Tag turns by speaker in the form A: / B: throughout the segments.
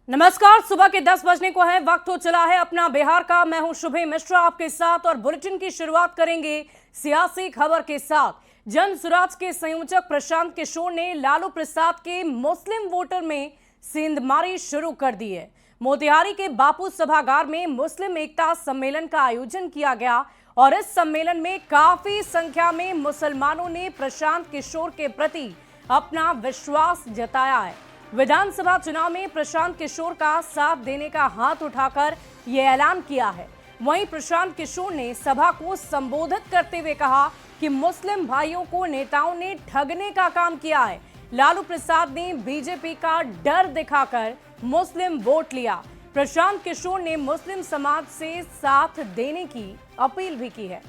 A: नमस्कार, सुबह के 10 बजने को है, वक्त हो चला है अपना बिहार का। मैं हूं शुभे मिश्रा आपके साथ और बुलेटिन की शुरुआत करेंगे सियासी खबर के साथ। जन सुराज के संयोजक प्रशांत किशोर ने लालू प्रसाद के मुस्लिम वोटर में सेंधमारी शुरू कर दी है। मोतिहारी के बापू सभागार में मुस्लिम एकता सम्मेलन का आयोजन किया गया और इस सम्मेलन में काफी संख्या में मुसलमानों ने प्रशांत किशोर के प्रति अपना विश्वास जताया है। विधानसभा चुनाव में प्रशांत किशोर का साथ देने का हाथ उठाकर यह ऐलान किया है। वहीं प्रशांत किशोर ने सभा को संबोधित करते हुए कहा कि मुस्लिम भाइयों को नेताओं ने ठगने का काम किया है। लालू प्रसाद ने बीजेपी का डर दिखाकर मुस्लिम वोट लिया। प्रशांत किशोर ने मुस्लिम समाज से साथ देने की अपील भी की है।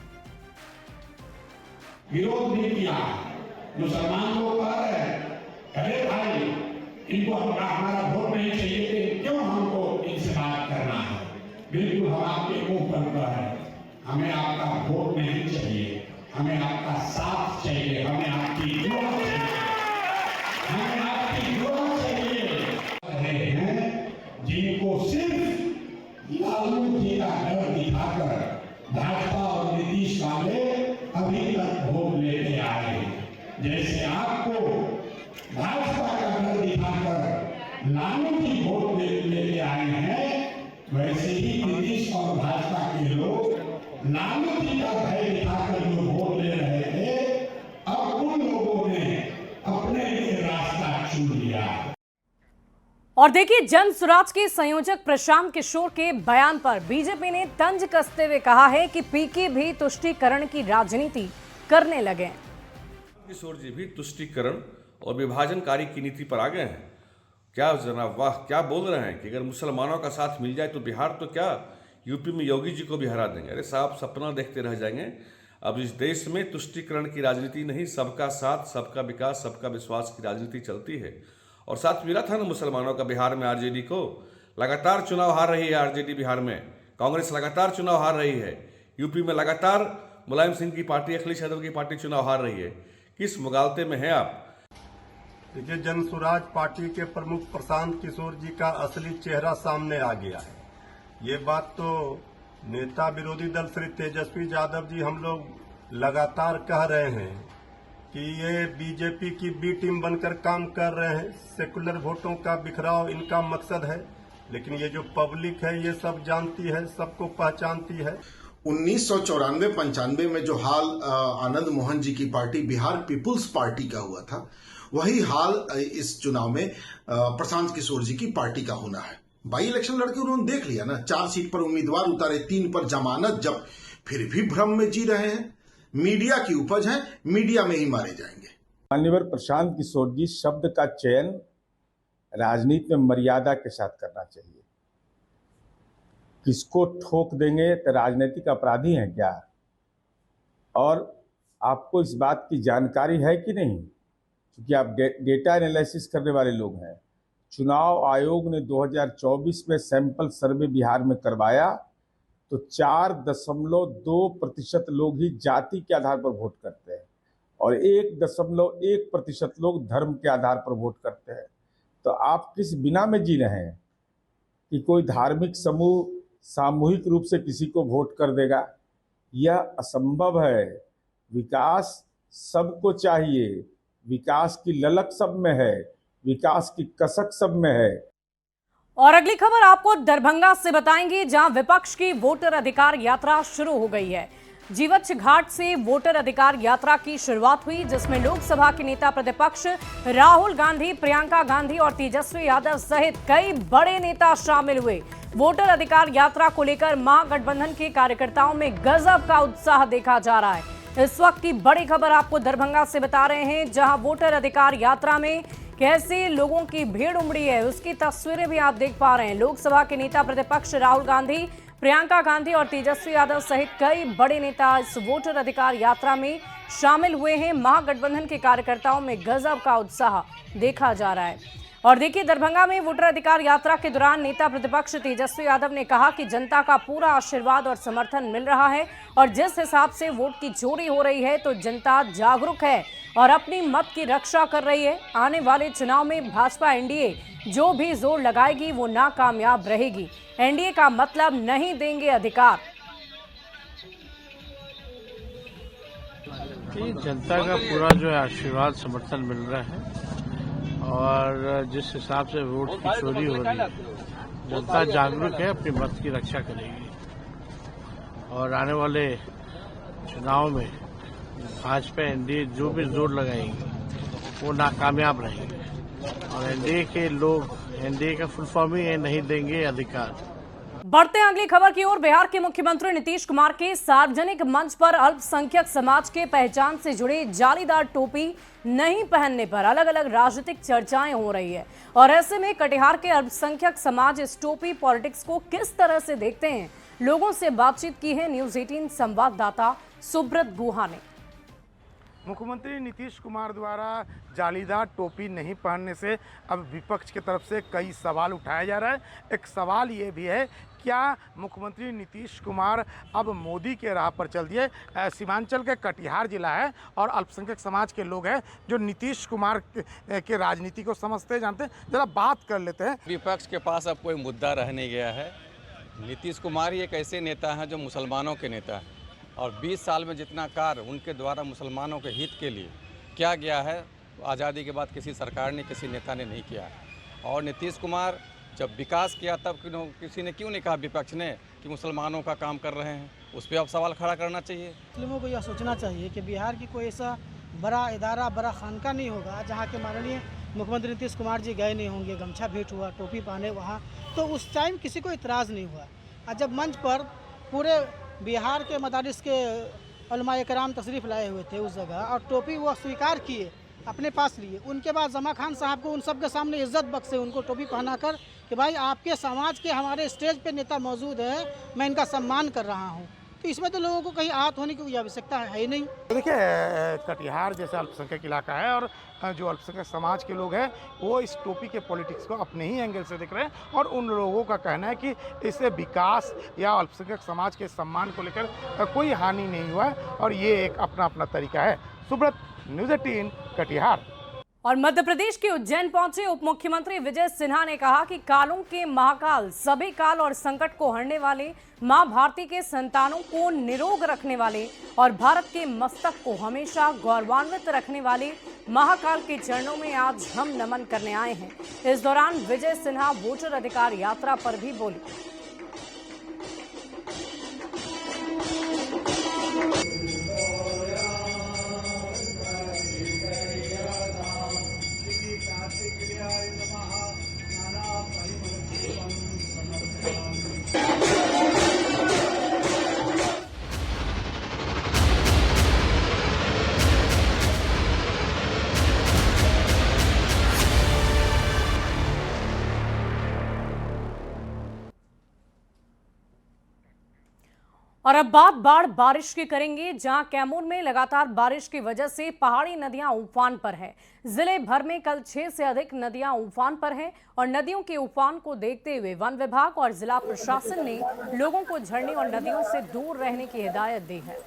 B: विरोध नहीं किया, मुसलमान लोग कह रहे हैं अरे भाई इनको हमारा वोट नहीं चाहिए थे, क्यों हमको इनसे बात करना है। बिल्कुल हम आपके मुंह पर कह रहे हैं, हमें आपका वोट नहीं चाहिए, हमें आपका साथ चाहिए, हमें आपकी दुआ चाहिए, हमें आपकी दुआ चाहिए। रहे हैं जिनको सिर्फ लालू जी का डर दिखाकर भाजपा और नीतीश वाले अभी तक वोट लेते आए। जैसे आपको भाजपा का डर दिखाकर लालू जी वोट लेते आए हैं, वैसे ही नीतीश और भाजपा के लोग लालू जी का भय दिखाकर जो वोट ले रहे थे, अब उन लोगों ने अपने लिए रास्ता चुन लिया।
A: और देखिए, जन सुराज के संयोजक प्रशांत किशोर के बयान पर बीजेपी ने तंज कसते हुए कहा है कि पीके भी तुष्टीकरण की राजनीति करने लगे।
C: किशोर जी भी तुष्टीकरण और विभाजनकारी की नीति पर आ गए हैं। क्या जनाब, वाह, क्या बोल रहे हैं कि अगर मुसलमानों का साथ मिल जाए तो बिहार तो क्या यूपी में योगी जी को भी हरा देंगे। अरे साहब, सपना देखते रह जाएंगे। अब इस देश में तुष्टीकरण की राजनीति नहीं, सबका साथ, सबका विकास, सबका विश्वास की राजनीति चलती है। और साथ मिला था ना मुसलमानों का बिहार में आरजेडी को। लगातार चुनाव हार रही है आरजेडी बिहार में, कांग्रेस लगातार चुनाव हार रही है, यूपी में लगातार मुलायम सिंह की पार्टी, अखिलेश यादव की पार्टी चुनाव हार रही है। किस मुगालते में हैं आप?
D: देखिए, जन स्वराज पार्टी के प्रमुख प्रशांत किशोर जी का असली चेहरा सामने आ गया है। ये बात तो नेता विरोधी दल श्री तेजस्वी यादव जी हम लोग लगातार कह रहे हैं कि ये बीजेपी की बी टीम बनकर काम कर रहे हैं। सेकुलर वोटों का बिखराव इनका मकसद है, लेकिन ये जो पब्लिक है ये सब जानती है, सबको पहचानती है।
E: 1994-95 में जो हाल आनंद मोहन जी की पार्टी बिहार पीपुल्स पार्टी का हुआ था, वही हाल इस चुनाव में प्रशांत किशोर जी की पार्टी का होना है। बाई इलेक्शन लड़के उन्होंने देख लिया ना, 4 सीट पर उम्मीदवार उतारे, 3 पर जमानत, जब फिर भी भ्रम में जी रहे हैं। मीडिया की उपज है, मीडिया में ही मारे जाएंगे।
F: माननीय प्रशांत किशोर जी, शब्द का चयन राजनीति में मर्यादा के साथ करना चाहिए। किसको ठोक देंगे तो राजनीतिक अपराधी हैं क्या? और आपको इस बात की जानकारी है कि नहीं, क्योंकि आप डेटा एनालिसिस करने वाले लोग हैं। चुनाव आयोग ने 2024 में सैंपल सर्वे बिहार में करवाया तो 4.2% लोग ही जाति के आधार पर वोट करते हैं और 1.1% लोग धर्म के आधार पर वोट करते हैं। तो आप किस बिना में जी रहे हैं कि कोई धार्मिक समूह सामूहिक रूप से किसी को वोट कर देगा? यह असंभव है। विकास सबको चाहिए, विकास की ललक सब में है, विकास की कसक सब में है।
A: और अगली खबर आपको दरभंगा से बताएंगे, जहां विपक्ष की वोटर अधिकार यात्रा शुरू हो गई है। जीवछ घाट से वोटर अधिकार यात्रा की शुरुआत हुई, जिसमें लोकसभा के नेता प्रतिपक्ष राहुल गांधी, प्रियंका गांधी और तेजस्वी यादव सहित कई बड़े नेता शामिल हुए। वोटर अधिकार यात्रा को लेकर महागठबंधन के कार्यकर्ताओं में गजब का उत्साह देखा जा रहा है। इस वक्त की बड़ी खबर आपको दरभंगा से बता रहे हैं, जहां वोटर अधिकार यात्रा में कैसे लोगों की भीड़ उमड़ी है, उसकी तस्वीरें भी आप देख पा रहे हैं। लोकसभा के नेता प्रतिपक्ष राहुल गांधी, प्रियंका गांधी और तेजस्वी यादव सहित कई बड़े नेता इस वोटर अधिकार यात्रा में शामिल हुए हैं। महागठबंधन के कार्यकर्ताओं में गजब का उत्साह देखा जा रहा है। और देखिए, दरभंगा में वोटर अधिकार यात्रा के दौरान नेता प्रतिपक्ष तेजस्वी यादव ने कहा कि जनता का पूरा आशीर्वाद और समर्थन मिल रहा है और जिस हिसाब से वोट की चोरी हो रही है तो जनता जागरूक है और अपनी मत की रक्षा कर रही है। आने वाले चुनाव में भाजपा एनडीए जो भी जोर लगाएगी वो नाकामयाब रहेगी। एनडीए का मतलब नहीं देंगे अधिकार।
G: जनता का पूरा जो है आशीर्वाद समर्थन मिल रहा है और जिस हिसाब से वोट की चोरी हो रही है, जनता जागरूक है, अपने मत की रक्षा करेगी और आने वाले चुनाव में भाजपा एनडीए जो भी जोर लगाएंगे वो नाकामयाब रहेंगे। और एनडीए के लोग, एनडीए का फुल फॉर्म ही है नहीं देंगे अधिकार।
A: बढ़ते हैं अगली खबर की ओर। बिहार के मुख्यमंत्री नीतीश कुमार के सार्वजनिक मंच पर अल्पसंख्यक समाज के पहचान से जुड़े जालीदार टोपी नहीं पहनने पर अलग अलग राजनीतिक चर्चाएं हो रही है और ऐसे में कटिहार के अल्पसंख्यक समाज इस टोपी पॉलिटिक्स को किस तरह से देखते हैं, लोगों से बातचीत की है न्यूज 18 संवाददाता सुब्रत गुहा ने।
H: मुख्यमंत्री नीतीश कुमार द्वारा जालीदार टोपी नहीं पहनने से अब विपक्ष की तरफ से कई सवाल उठाया जा रहा है। एक सवाल ये भी है, क्या मुख्यमंत्री नीतीश कुमार अब मोदी के राह पर चल दिए? सीमांचल के कटिहार जिला है और अल्पसंख्यक समाज के लोग हैं जो नीतीश कुमार के राजनीति को समझते जानते हैं। जरा बात कर लेते हैं।
I: विपक्ष के पास अब कोई मुद्दा रह नहीं गया है। नीतीश कुमार ही एक ऐसे नेता हैं जो मुसलमानों के नेता हैं और 20 साल में जितना कार्य उनके द्वारा मुसलमानों के हित के लिए किया गया है, आज़ादी के बाद किसी सरकार ने, किसी नेता ने नहीं किया है। और नीतीश कुमार जब विकास किया तब किसी ने क्यों नहीं कहा विपक्ष ने कि मुसलमानों का काम कर रहे हैं? उस पर अब सवाल खड़ा करना चाहिए।
J: मुस्लिमों को यह सोचना चाहिए कि बिहार की कोई ऐसा बड़ा इदारा, बड़ा खानका नहीं होगा जहाँ के माननीय मुख्यमंत्री नीतीश कुमार जी गए नहीं होंगे, गमछा भेंट हुआ, टोपी पहने वहाँ, तो उस टाइम किसी को इतराज़ नहीं हुआ। और जब मंच पर पूरे बिहार के मदारिस के उलमा इकराम तशरीफ़ लाए हुए थे उस जगह और टोपी वो स्वीकार किए, अपने पास लिए, उनके बाद जमा खान साहब को उन सब के सामने इज्जत बख्शे, उनको टोपी पहनाकर कि भाई आपके समाज के हमारे स्टेज पे नेता मौजूद हैं, मैं इनका सम्मान कर रहा हूँ। तो इसमें तो लोगों को कहीं आहत होने की आवश्यकता है ही नहीं।
H: देखिए, कटिहार जैसा अल्पसंख्यक इलाका है और जो अल्पसंख्यक समाज के लोग हैं वो इस टोपी के पॉलिटिक्स को अपने ही एंगल से देख रहे हैं और उन लोगों का कहना है कि इससे विकास या अल्पसंख्यक समाज के सम्मान को लेकर कोई हानि नहीं हुआ है और ये एक अपना अपना तरीका है। सुब्रत, न्यूज़ 18 कटिहार।
A: और मध्य प्रदेश के उज्जैन पहुंचे उप मुख्यमंत्री विजय सिन्हा ने कहा कि कालों के महाकाल, सभी काल और संकट को हरने वाले, मां भारती के संतानों को निरोग रखने वाले और भारत के मस्तक को हमेशा गौरवान्वित रखने वाले महाकाल के चरणों में आज हम नमन करने आए हैं। इस दौरान विजय सिन्हा वोटर अधिकार यात्रा पर भी बोले। और अब बाढ़ बारिश की करेंगे, जहां कैमूर में लगातार बारिश की वजह से पहाड़ी नदियां उफान पर है। जिले भर में कल 6 से अधिक नदियां उफान पर हैं और नदियों के उफान को देखते हुए वन विभाग और जिला प्रशासन ने लोगों को झरने और नदियों से दूर रहने की हिदायत दी है।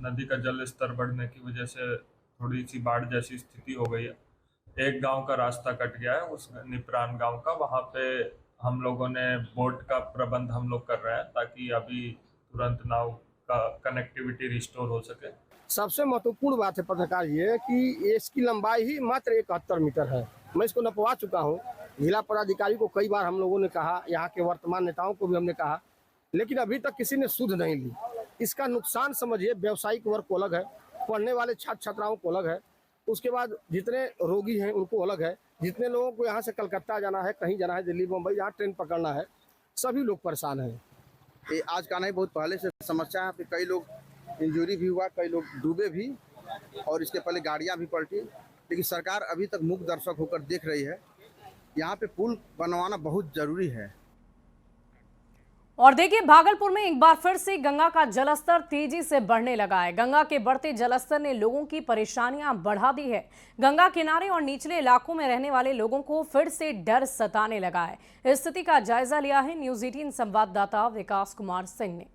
K: नदी का जल स्तर बढ़ने की वजह से थोड़ी सी बाढ़ जैसी स्थिति हो गई है। एक गांव का रास्ता कट गया है, उस निपरान गांव का, वहां पे हम लोगों ने बोट का प्रबंध हम लोग कर रहे हैं ताकि अभी तुरंत नाव का कनेक्टिविटी रिस्टोर हो सके।
L: सबसे महत्वपूर्ण बात है पत्रकार ये कि इसकी लंबाई ही मात्र 71 मीटर है। मैं इसको नपवा चुका हूँ। जिला पदाधिकारी को कई बार हम लोगों ने कहा, यहाँ के वर्तमान नेताओं को भी हमने कहा, लेकिन अभी तक किसी ने सुध नहीं ली। इसका नुकसान समझिए, व्यावसायिक वर्ग को अलग है, पढ़ने वाले छात्र छात्राओं को अलग है, उसके बाद जितने रोगी हैं उनको अलग है, जितने लोगों को यहाँ से कलकत्ता जाना है, कहीं जाना है, दिल्ली मुंबई, जहाँ ट्रेन पकड़ना है, सभी लोग परेशान हैं।
M: ये आज का नहीं, बहुत पहले से समस्या है। कई लोग इंजरी भी हुआ, कई लोग डूबे भी और इसके पहले गाड़ियाँ भी पलटी, लेकिन सरकार अभी तक मूक दर्शक होकर देख रही है। यहाँ पे पुल बनवाना बहुत जरूरी है।
A: और देखिए, भागलपुर में एक बार फिर से गंगा का जलस्तर तेजी से बढ़ने लगा है। गंगा के बढ़ते जलस्तर ने लोगों की परेशानियां बढ़ा दी है। गंगा किनारे और निचले इलाकों में रहने वाले लोगों को फिर से डर सताने लगा है। इस स्थिति का जायजा लिया है न्यूज़ 18 संवाददाता विकास कुमार सिंह ने।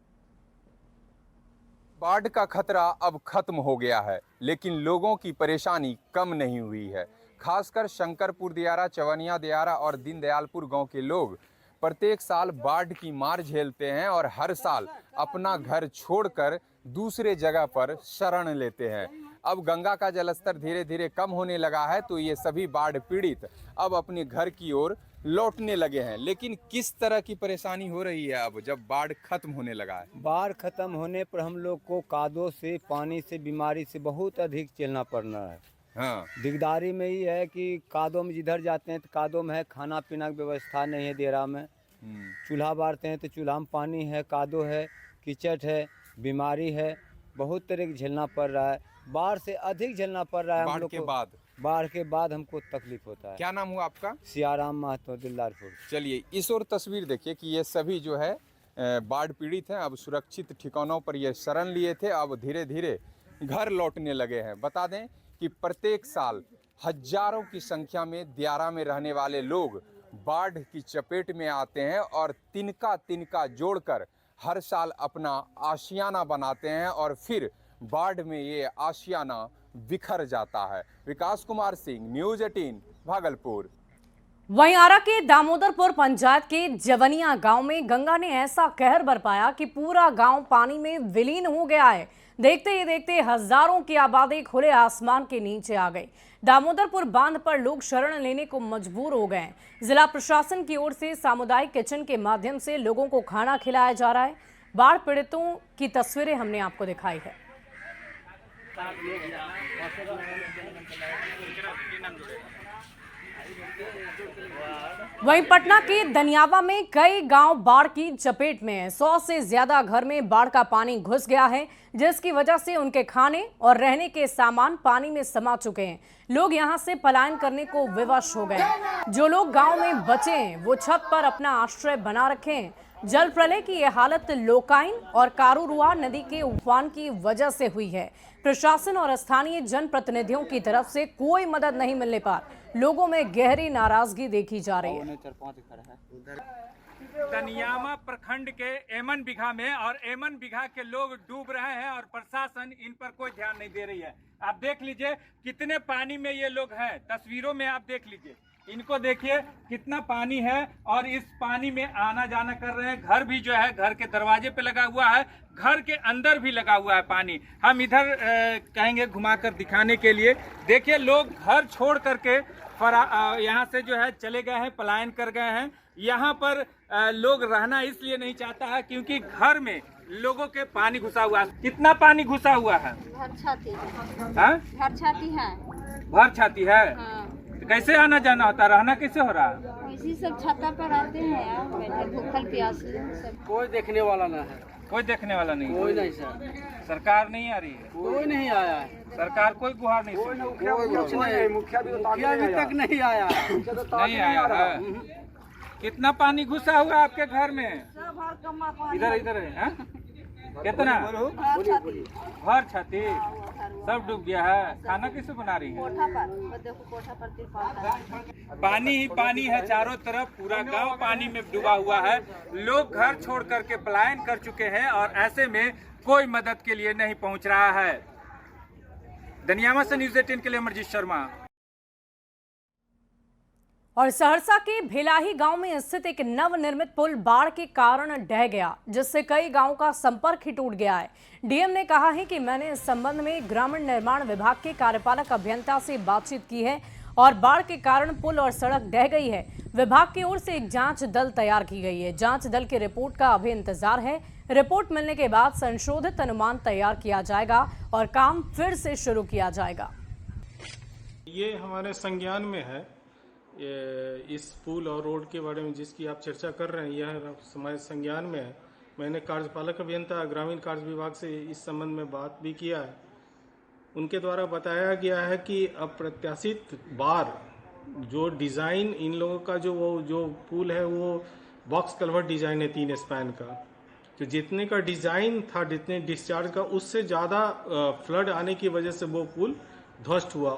N: बाढ़ का खतरा अब खत्म हो गया है, लेकिन लोगों की परेशानी कम नहीं हुई है। खासकर शंकरपुर दियारा, चवनिया दियारा और दीनदयालपुर गांव के लोग प्रत्येक साल बाढ़ की मार झेलते हैं और हर साल अपना घर छोड़कर दूसरे जगह पर शरण लेते हैं। अब गंगा का जलस्तर धीरे धीरे कम होने लगा है, तो ये सभी बाढ़ पीड़ित अब अपने घर की ओर लौटने लगे हैं। लेकिन किस तरह की परेशानी हो रही है अब जब बाढ़ खत्म होने लगा है?
O: बाढ़ खत्म होने पर हम लोग को कादों से, पानी से, बीमारी से बहुत अधिक झेलना पड़ रहा है।
N: हाँ,
O: दिकदारी में ही है कि कादों में जिधर जाते हैं तो कादों में है, खाना पीना की व्यवस्था नहीं है देरा में। चूल्हा बारते हैं तो चूल्हा में पानी है, कादो है, कीचड़ है, बीमारी है, बहुत तरह की झेलना पड़ रहा है। बाढ़ से अधिक झेलना पड़ रहा है हम लोग को। बाढ़ के बाद हमको तकलीफ होता है।
N: क्या नाम हुआ आपका?
O: सियाराम महतो, दिलदारपुर।
N: चलिए इस और तस्वीर देखिए कि ये सभी जो है बाढ़ पीड़ित हैं। अब सुरक्षित ठिकानों पर ये शरण लिए थे, अब धीरे धीरे घर लौटने लगे हैं। बता दें कि प्रत्येक साल हजारों की संख्या में दियारा में रहने वाले लोग बाढ़ की चपेट में आते हैं और तिनका तिनका जोड़कर हर साल अपना आशियाना बनाते हैं और फिर बाढ़ में ये आशियाना बिखर जाता है। विकास कुमार सिंह, न्यूज़ 18, भागलपुर।
A: वहीं आरा के दामोदरपुर पंचायत के जवनिया गांव में गंगा ने ऐसा कहर बरपाया कि पूरा गांव पानी में विलीन हो गया है। देखते ही देखते हजारों की आबादी खुले आसमान के नीचे आ गई। दामोदरपुर बांध पर लोग शरण लेने को मजबूर हो गए। जिला प्रशासन की ओर से सामुदायिक किचन के माध्यम से लोगों को खाना खिलाया जा रहा है। बाढ़ पीड़ितों की तस्वीरें हमने आपको दिखाई है। वहीं पटना के दनियावा में कई गांव बाढ़ की चपेट में हैं। 100 से ज्यादा घर में बाढ़ का पानी घुस गया है, जिसकी वजह से उनके खाने और रहने के सामान पानी में समा चुके हैं। लोग यहां से पलायन करने को विवश हो गए हैं। जो लोग गांव में बचे हैं वो छत पर अपना आश्रय बना रखे हैं। जल प्रलय की यह हालत लोकाइन और कारूरुआ नदी के उफान की वजह से हुई है। प्रशासन और स्थानीय जनप्रतिनिधियों की तरफ से कोई मदद नहीं मिलने पर लोगों में गहरी नाराजगी देखी जा रही है।
P: दनियामा प्रखंड के एमन बिघा में और एमन बिघा के लोग डूब रहे हैं और प्रशासन इन पर कोई ध्यान नहीं दे रही है। आप देख लीजिए कितने पानी में ये लोग हैं। तस्वीरों में आप देख लीजिए, इनको देखिए कितना पानी है और इस पानी में आना जाना कर रहे हैं। घर भी जो है घर के दरवाजे पे लगा हुआ है, घर के अंदर भी लगा हुआ है पानी। हम इधर कहेंगे घुमाकर दिखाने के लिए। देखिए लोग घर छोड़ करके यहाँ से जो है चले गए हैं, पलायन कर गए हैं। यहाँ पर लोग रहना इसलिए नहीं चाहता है क्योंकि घर में लोगों के पानी घुसा हुआ है। कितना पानी घुसा हुआ है?
Q: भर छाती है।
P: भर छाती है।
Q: हाँ।
P: तो कैसे आना जाना होता, रहना कैसे हो रहा है?
Q: इसी सब छाता पर आते हैं यार, बैठे भूखल प्यासे सब।
P: कोई देखने वाला ना है। कोई देखने वाला नहीं? कोई नहीं सर। सरकार नहीं आ रही है? कोई नहीं आया है। सरकार कोई गुहार नहीं सुनी? मुखिया अभी तक नहीं आया। नहीं आया है। कितना पानी घुसा हुआ है आपके घर में? इधर इधर है। कितना? भर छाती सब डूब गया है। खाना कैसे बना रही है?
Q: कोठा पर
P: पानी ही पानी है चारों तरफ, पूरा गांव पानी में डूबा हुआ है। लोग घर छोड़ करके पलायन कर चुके हैं और ऐसे में कोई मदद के लिए नहीं पहुंच रहा है। दनियामा से न्यूज़ 18 के लिए अमरजीत शर्मा।
A: और सहरसा के भेलाही गांव में स्थित एक नवनिर्मित पुल बाढ़ के कारण ढह गया, जिससे कई गांवों का संपर्क ही टूट गया है। डीएम ने कहा है कि मैंने इस संबंध में ग्रामीण निर्माण विभाग के कार्यपालक अभियंता से बातचीत की है और बाढ़ के कारण पुल और सड़क ढह गई है। विभाग की ओर से एक जांच दल तैयार की गई है। जांच दल की रिपोर्ट का अभी इंतजार है। रिपोर्ट मिलने के बाद संशोधित अनुमान तैयार किया जाएगा और काम फिर से शुरू किया जाएगा।
R: ये हमारे संज्ञान में है। इस पुल और रोड के बारे में जिसकी आप चर्चा कर रहे हैं, यह हमारे संज्ञान में है। मैंने कार्यपालक अभियंता ग्रामीण कार्य विभाग से इस संबंध में बात भी किया है। उनके द्वारा बताया गया है कि अप्रत्याशित बार जो डिज़ाइन इन लोगों का जो पुल है वो बॉक्स कल्वर्ट डिज़ाइन है 3 स्पैन का। तो जितने का डिज़ाइन था, जितने डिस्चार्ज का, उससे ज़्यादा फ्लड आने की वजह से वो पुल ध्वस्त हुआ।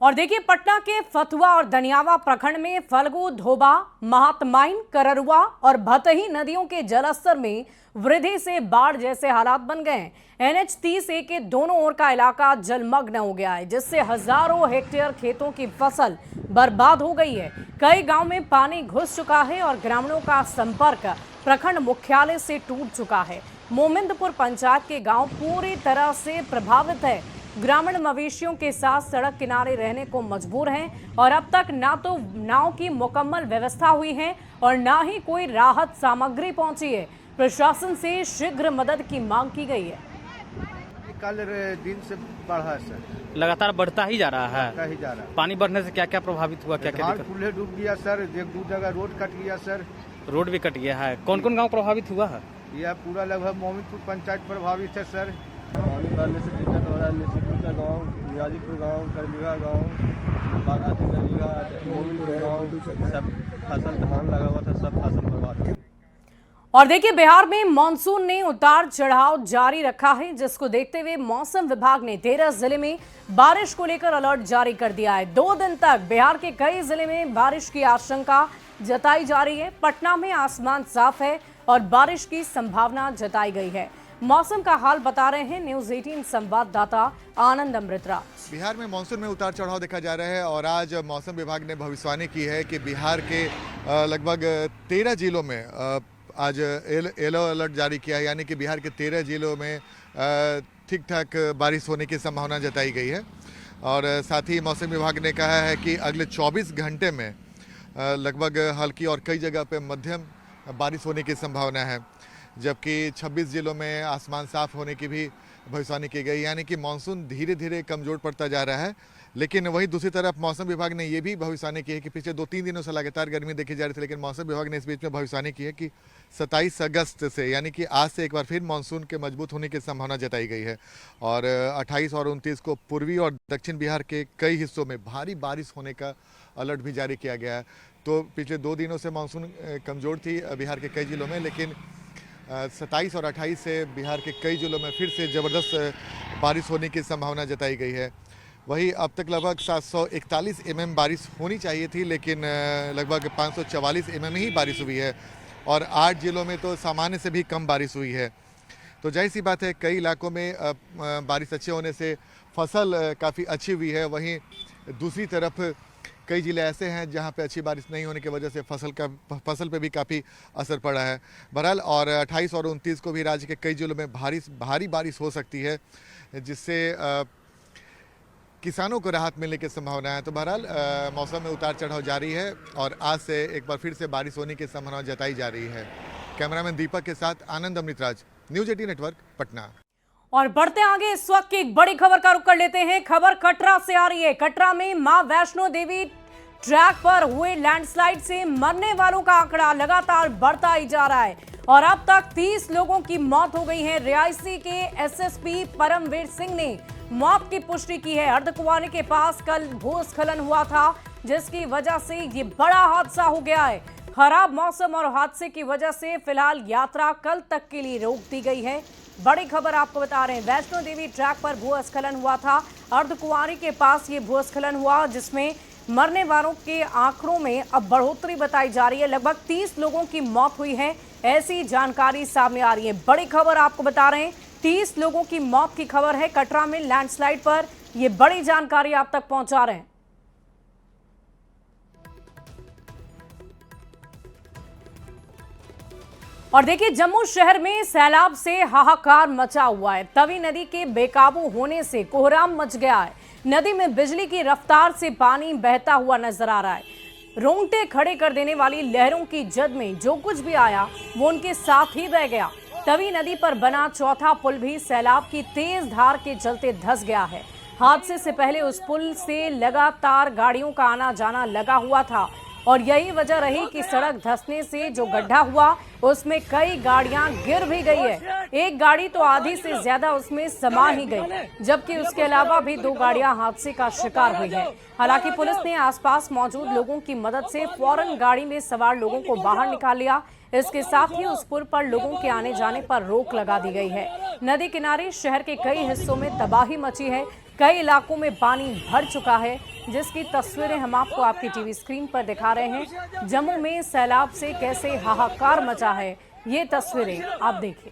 A: और देखिए पटना के फतुहा और दनियावा प्रखंड में फल्गु, धोबा, महातमाइन, कररुआ और भतही नदियों के जलस्तर में वृद्धि से बाढ़ जैसे हालात बन गए हैं। NH 30A के दोनों ओर का इलाका जलमग्न हो गया है, जिससे हजारों हेक्टेयर खेतों की फसल बर्बाद हो गई है। कई गांव में पानी घुस चुका है और ग्रामीणों का संपर्क प्रखंड मुख्यालय से टूट चुका है। मोमिंदपुर पंचायत के गांव पूरी तरह से प्रभावित है। ग्रामीण मवेशियों के साथ सड़क किनारे रहने को मजबूर हैं और अब तक ना तो नाव की मुकम्मल व्यवस्था हुई है और ना ही कोई राहत सामग्री पहुंची है। प्रशासन से शीघ्र मदद की मांग की गई है।
S: कल दिन से बढ़ा है सर,
T: लगातार बढ़ता ही जा रहा है।
S: बढ़ता ही जा रहा है।
T: पानी बढ़ने से क्या क्या प्रभावित हुआ? क्या क्या दिक्कत?
S: फूले डूब गया सर, एक दो जगह रोड कट गया सर।
T: रोड भी कट गया है। कौन कौन गांव प्रभावित हुआ है?
S: यह पूरा लगभग मोमिनपुर पंचायत प्रभावित है सर। पानी भरने से दिक्कत हो रहा है। निशिपुर का गाँव, गाजीपुर गाँव, करलीगा गाँव, मोमिनपुर गाँव, सब फसल धान लगा हुआ था, सब फसल बर्बाद।
A: और देखिए बिहार में मानसून ने उतार चढ़ाव जारी रखा है, जिसको देखते हुए मौसम विभाग ने 13 जिले में बारिश को लेकर अलर्ट जारी कर दिया है। 2 दिन तक बिहार के कई जिले में बारिश की आशंका जताई जा रही है। पटना में आसमान साफ है और बारिश की संभावना जताई गई है। मौसम का हाल बता रहे हैं न्यूज 18 संवाददाता आनंद अमृतराज।
U: बिहार में मानसून में उतार चढ़ाव देखा जा रहा है और आज मौसम विभाग ने भविष्यवाणी की है कि बिहार के लगभग 13 जिलों में आज येलो अलर्ट जारी किया है, यानी कि बिहार के 13 जिलों में ठीक ठाक बारिश होने की संभावना जताई गई है। और साथ ही मौसम विभाग ने कहा है कि अगले 24 घंटे में लगभग हल्की और कई जगह पे मध्यम बारिश होने की संभावना है, जबकि 26 जिलों में आसमान साफ होने की भी भविष्यवाणी की गई, यानी कि मानसून धीरे धीरे कमजोर पड़ता जा रहा है। लेकिन वहीं दूसरी तरफ मौसम विभाग ने ये भी भविष्यवाणी की है कि पिछले 2-3 दिनों से लगातार गर्मी देखी जा रही थी, लेकिन मौसम विभाग ने इस बीच में भविष्यवाणी की है कि 27 अगस्त से, यानी कि आज से एक बार फिर मानसून के मजबूत होने की संभावना जताई गई है। और 28 और 29 को पूर्वी और दक्षिण बिहार के कई हिस्सों में भारी बारिश होने का अलर्ट भी जारी किया गया है। तो पिछले 2 दिनों से मानसून कमजोर थी बिहार के कई जिलों में, लेकिन 27 और 28 से बिहार के कई जिलों में फिर से ज़बरदस्त बारिश होने की संभावना जताई गई है। वही अब तक लगभग 741 mm बारिश होनी चाहिए थी, लेकिन लगभग 544 mm ही बारिश हुई है और 8 जिलों में तो सामान्य से भी कम बारिश हुई है। तो जाहिर सी बात है कई इलाकों में बारिश अच्छे होने से फसल काफ़ी अच्छी हुई है। वहीं दूसरी तरफ कई जिले ऐसे हैं जहां पे अच्छी बारिश नहीं होने की वजह से फसल पे भी काफ़ी असर पड़ा है। बहरहाल और 28 और 29 को भी राज्य के कई जिलों में भारी बारिश हो सकती है, जिससे किसानों को राहत मिलने की संभावना है। तो बहरहाल मौसम में उतार चढ़ाव जारी है और आज से एक बार फिर से बारिश होने की संभावना जताई जा रही है। कैमरामैन दीपक के साथ आनंद अमृतराज, न्यूज 18 नेटवर्क, पटना।
A: और बढ़ते आगे इस वक्त की एक बड़ी खबर का रुख कर लेते हैं। खबर कटरा से आ रही है। कटरा में मां वैष्णो देवी ट्रैक पर हुए लैंडस्लाइड से मरने वालों का आंकड़ा लगातार बढ़ता ही जा रहा है और अब तक 30 लोगों की मौत हो गई है। रियासी के SSP परमवीर सिंह ने मौत की पुष्टि की है। अर्धकुंवारी के पास कल भूस्खलन हुआ था, जिसकी वजह से ये बड़ा हादसा हो गया है। खराब मौसम और हादसे की वजह से फिलहाल यात्रा कल तक के लिए रोक दी गई है। बड़ी खबर आपको बता रहे हैं, वैष्णो देवी ट्रैक पर भूस्खलन हुआ था। अर्धकुंवारी के पास ये भूस्खलन हुआ, जिसमें मरने वालों के आंकड़ों में अब बढ़ोतरी बताई जा रही है। लगभग 30 लोगों की मौत हुई है, ऐसी जानकारी सामने आ रही है। बड़ी खबर आपको बता रहे हैं, 30 लोगों की मौत की खबर है। कटरा में लैंडस्लाइड पर ये बड़ी जानकारी आप तक पहुंचा रहे हैं। और देखिए जम्मू शहर में सैलाब से हाहाकार मचा हुआ है। तवी नदी के बेकाबू होने से कोहराम मच गया है। नदी में बिजली की रफ्तार से पानी बहता हुआ नजर आ रहा है। रोंगटे खड़े कर देने वाली लहरों की जद में जो कुछ भी आया वो उनके साथ ही बह गया। तवी नदी पर बना चौथा पुल भी सैलाब की तेज धार के चलते धंस गया है। हादसे से पहले उस पुल से लगातार गाड़ियों का आना जाना लगा हुआ था और यही वजह रही कि सड़क धंसने से जो गड्ढा हुआ उसमें कई गाड़ियां गिर भी गई है। एक गाड़ी तो आधी से ज्यादा उसमें समा ही गई, जबकि उसके अलावा भी 2 गाड़ियां हादसे का शिकार हुई है। हालांकि पुलिस ने आसपास मौजूद लोगों की मदद से फौरन गाड़ी में सवार लोगों को बाहर निकाल लिया। इसके साथ ही उस पुल पर लोगों के आने जाने पर रोक लगा दी गई है। नदी किनारे शहर के कई हिस्सों में तबाही मची है। कई इलाकों में पानी भर चुका है, जिसकी तस्वीरें हम आपको आपकी टीवी स्क्रीन पर दिखा रहे हैं। जम्मू में सैलाब से कैसे हाहाकार मचा है, ये तस्वीरें आप देखिए।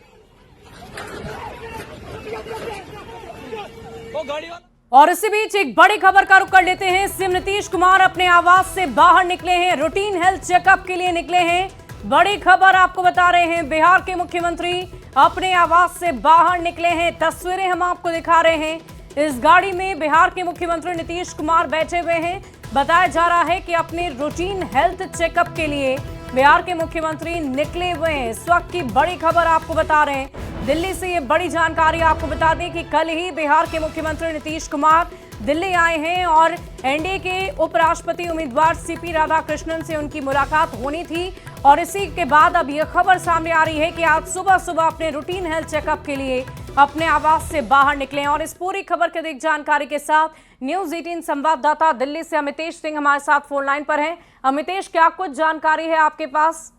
A: और इसी बीच एक बड़ी खबर का रुख कर लेते हैं। सीएम नीतीश कुमार अपने आवास से बाहर निकले हैं, रूटीन हेल्थ चेकअप के लिए निकले हैं। बड़ी खबर आपको बता रहे हैं, बिहार के मुख्यमंत्री अपने आवास से बाहर निकले हैं। तस्वीरें हम आपको दिखा रहे हैं। इस गाड़ी में बिहार के मुख्यमंत्री नीतीश कुमार बैठे हुए हैं। बताया जा रहा है कि अपने रूटीन हेल्थ चेकअप के लिए बिहार के मुख्यमंत्री निकले हुए हैं। इस वक्त की बड़ी खबर आपको बता रहे हैं, दिल्ली से ये बड़ी जानकारी आपको बता दें कि कल ही बिहार के मुख्यमंत्री नीतीश कुमार दिल्ली आए हैं और एनडीए के उपराष्ट्रपति उम्मीदवार सीपी राधाकृष्णन से उनकी मुलाकात होनी थी। और इसी के बाद अब यह खबर सामने आ रही है कि आज सुबह सुबह अपने रूटीन हेल्थ चेकअप के लिए अपने आवास से बाहर निकले। और इस पूरी खबर के अधिक जानकारी के साथ न्यूज़ 18 संवाददाता दिल्ली से अमितेश सिंह हमारे साथ फोन लाइन पर हैं। अमितेश, क्या कुछ जानकारी है आपके पास?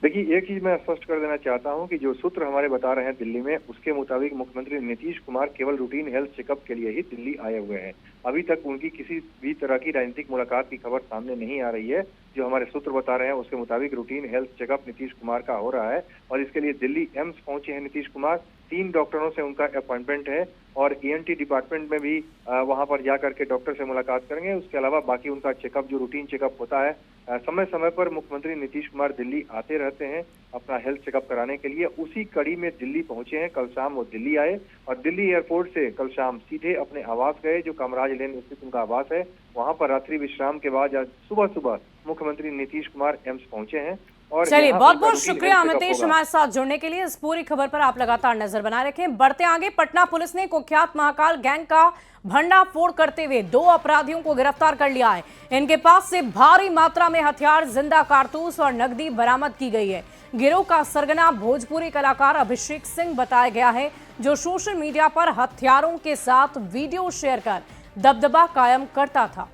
B: देखिए, एक चीज मैं स्पष्ट कर देना चाहता हूं कि जो सूत्र हमारे बता रहे हैं दिल्ली में, उसके मुताबिक मुख्यमंत्री नीतीश कुमार केवल रूटीन हेल्थ चेकअप के लिए ही दिल्ली आए हुए हैं। अभी तक उनकी किसी भी तरह की राजनीतिक मुलाकात की खबर सामने नहीं आ रही है। जो हमारे सूत्र बता रहे हैं उसके मुताबिक routine health checkup Nitish Kumar का हो रहा है और इसके लिए दिल्ली एम्स पहुंचे हैं नीतीश कुमार। 3 डॉक्टरों से उनका अपॉइंटमेंट है और ENT डिपार्टमेंट में भी वहां पर जा करके डॉक्टर से मुलाकात करेंगे। उसके अलावा बाकी उनका चेकअप जो रूटीन चेकअप होता है, समय समय पर मुख्यमंत्री नीतीश कुमार दिल्ली आते रहते हैं अपना हेल्थ चेकअप कराने के लिए। उसी कड़ी में दिल्ली पहुंचे हैं। कल शाम वो दिल्ली आए और दिल्ली एयरपोर्ट से कल शाम सीधे अपने आवास गए, जो कामराज लेन स्थित उनका आवास है। वहां पर रात्रि विश्राम के बाद आज सुबह सुबह मुख्यमंत्री नीतीश कुमार एम्स पहुंचे हैं। और
A: चलिए, बहुत बहुत शुक्रिया अमितेश हमारे साथ जुड़ने के लिए। इस पूरी खबर पर आप लगातार नजर बनाए रखें। बढ़ते आगे, पटना पुलिस ने कुख्यात महाकाल गैंग का भंडाफोड़ करते हुए 2 अपराधियों को गिरफ्तार कर लिया है। इनके पास से भारी मात्रा में हथियार, जिंदा कारतूस और नकदी बरामद की गई है। गिरोह का सरगना भोजपुरी कलाकार अभिषेक सिंह बताया गया है, जो सोशल मीडिया पर हथियारों के साथ वीडियो शेयर कर दबदबा कायम करता था।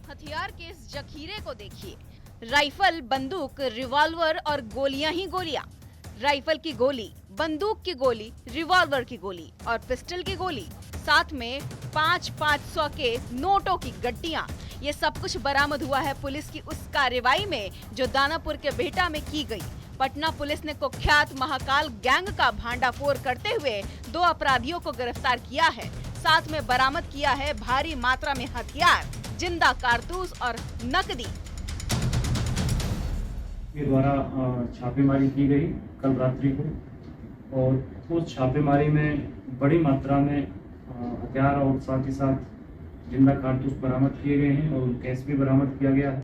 V: हथियार के इस जखीरे को देखिए, राइफल, बंदूक, रिवॉल्वर और गोलियां ही गोलियां। राइफल की गोली, बंदूक की गोली, रिवॉल्वर की गोली और पिस्टल की गोली, साथ में 500 के नोटों की गड्डियां। ये सब कुछ बरामद हुआ है पुलिस की उस कार्रवाई में जो दानापुर के बेहटा में की गई। पटना पुलिस ने कुख्यात महाकाल गैंग का भांडाफोड़ करते हुए 2 अपराधियों को गिरफ्तार किया है। साथ में बरामद किया है भारी मात्रा में हथियार, जिंदा कारतूस और नकदी।
W: के द्वारा छापेमारी की गई कल रात्रि को और उस छापेमारी में बड़ी मात्रा में हथियार और साथ ही साथ जिंदा कारतूस बरामद किए गए हैं और कैश भी बरामद किया गया है।